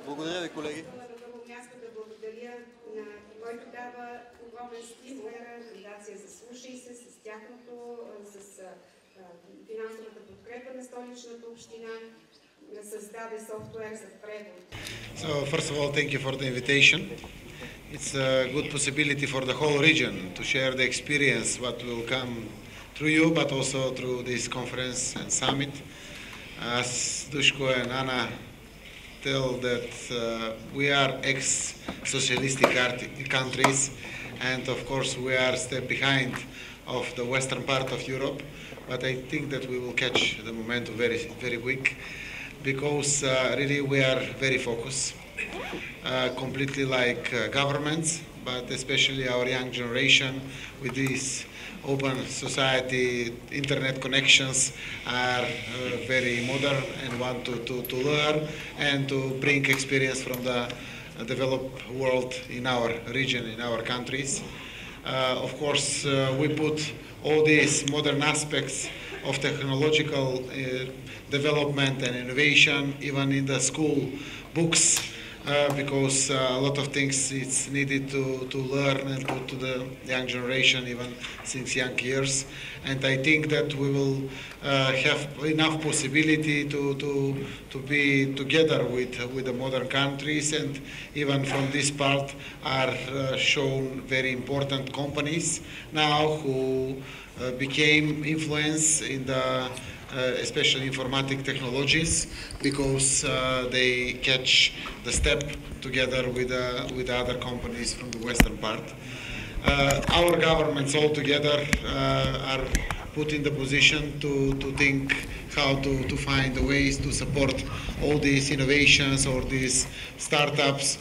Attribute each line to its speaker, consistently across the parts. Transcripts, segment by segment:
Speaker 1: Благодаря ви, колеги.
Speaker 2: На първо място да благодаря на който дава огромен стимул, фундация Заслушай се с тяхното, с финансовата подкрепа на Столичната община, създаде софтуер за превод.
Speaker 3: So first of all, thank you for the invitation. It's a good possibility for the whole region to share the experience what will come through you, but also through this conference and summit. As Dushko and Anna tell that we are ex-socialistic countries, and of course we are a step behind of the western part of Europe, but I think that we will catch the momentum very, very quick, because really we are very focused, completely like governments, but especially our young generation with this open society, internet connections are very modern and want to learn and to bring experience from the developed world in our region, in our countries. Of course, we put all these modern aspects of technological development and innovation even in the school books, because a lot of things it's needed to learn and put to the young generation even since young years. And I think that we will have enough possibility to be together with the modern countries, and even from this part are shown very important companies now who became influence in the especially informatic technologies, because they catch the step together with other companies from the western part. Our governments all together are put in the position to think how to find the ways to support all these innovations or these startups,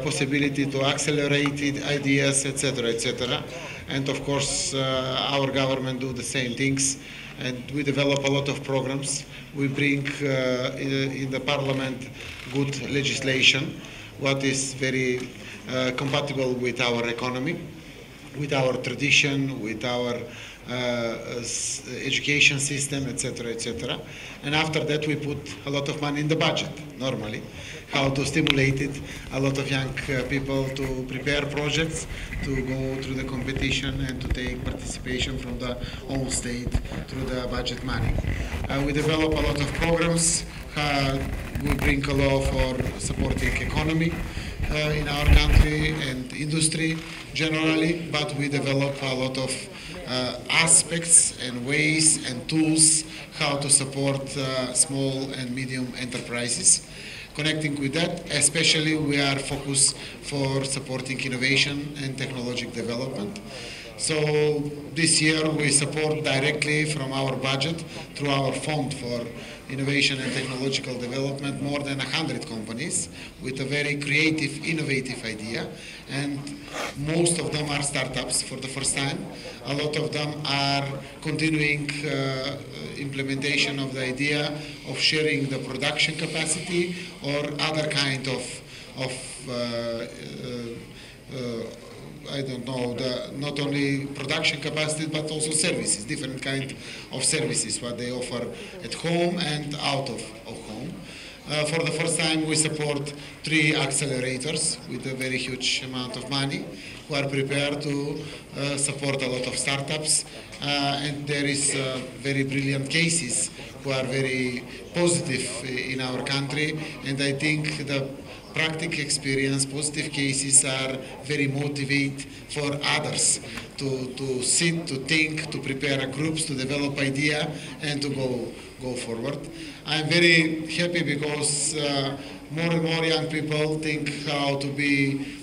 Speaker 3: possibility to accelerate ideas, etc., etc. And of course, our government do the same things. And we develop a lot of programs. We bring in the parliament good legislation, what is very compatible with our economy, with our tradition, with our education system, etc., etc. And after that, we put a lot of money in the budget, normally, how to stimulate it, a lot of young people to prepare projects, to go through the competition and to take participation from the whole state through the budget money. We develop a lot of programs. We bring a law for supporting economy in our country and industry generally, but we develop a lot of aspects and ways and tools how to support small and medium enterprises. Connecting with that, especially we are focused for supporting innovation and technological development. So this year we support directly from our budget through our fund for innovation and technological development more than 100 companies with a very creative, innovative idea, and most of them are startups for the first time. A lot of them are continuing implementation of the idea of sharing the production capacity or other kind of I don't know, not only production capacity, but also services, different kind of services, what they offer at home and out of home. For the first time, we support 3 accelerators with a very huge amount of money, who are prepared to support a lot of startups. And there is very brilliant cases who are very positive in our country, and I think the practical experience, positive cases are very motivate for others to sit, to think, to prepare groups, to develop idea, and to go forward. I'm very happy because more and more young people think how to be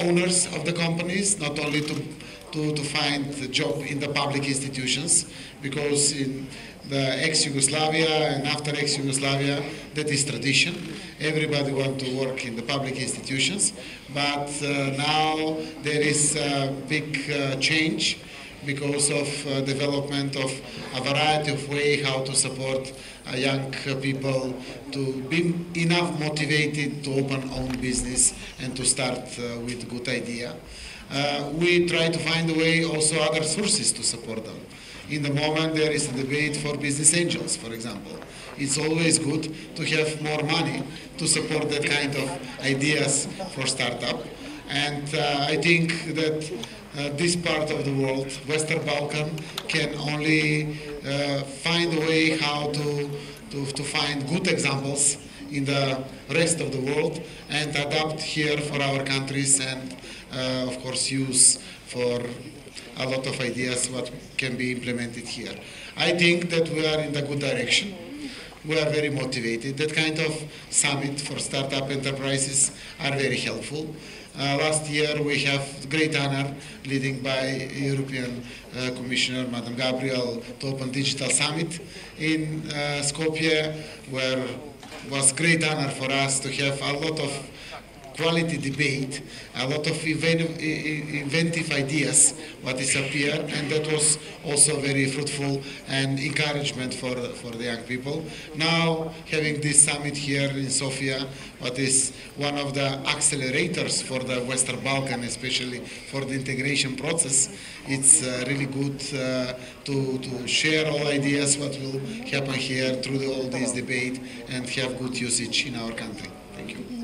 Speaker 3: owners of the companies, not only to find a job in the public institutions, because in the ex-Yugoslavia and after ex-Yugoslavia, that is tradition. Everybody wants to work in the public institutions, but now there is a big change because of development of a variety of way how to support young people to be enough motivated to open own business and to start with good idea. we try to find a way also other sources to support them. In the moment, there is a debate for business angels, for example. It's always good to have more money to support that kind of ideas for startup. And I think that this part of the world, Western Balkan, can only find a way how to find good examples in the rest of the world and adapt here for our countries and, of course, use for a lot of ideas what can be implemented here. I think that we are in the good direction. We are very motivated. That kind of summit for startup enterprises are very helpful. Last year we have great honor leading by European Commissioner Madam Gabriel to open Digital Summit in Skopje, where was great honor for us to have a lot of quality debate, a lot of inventive ideas what is appear, and that was also very fruitful and encouragement for the young people. Now having this summit here in Sofia, what is one of the accelerators for the Western Balkan, especially for the integration process, it's really good to share all ideas what will happen here through all this debate and have good usage in our country. Thank you.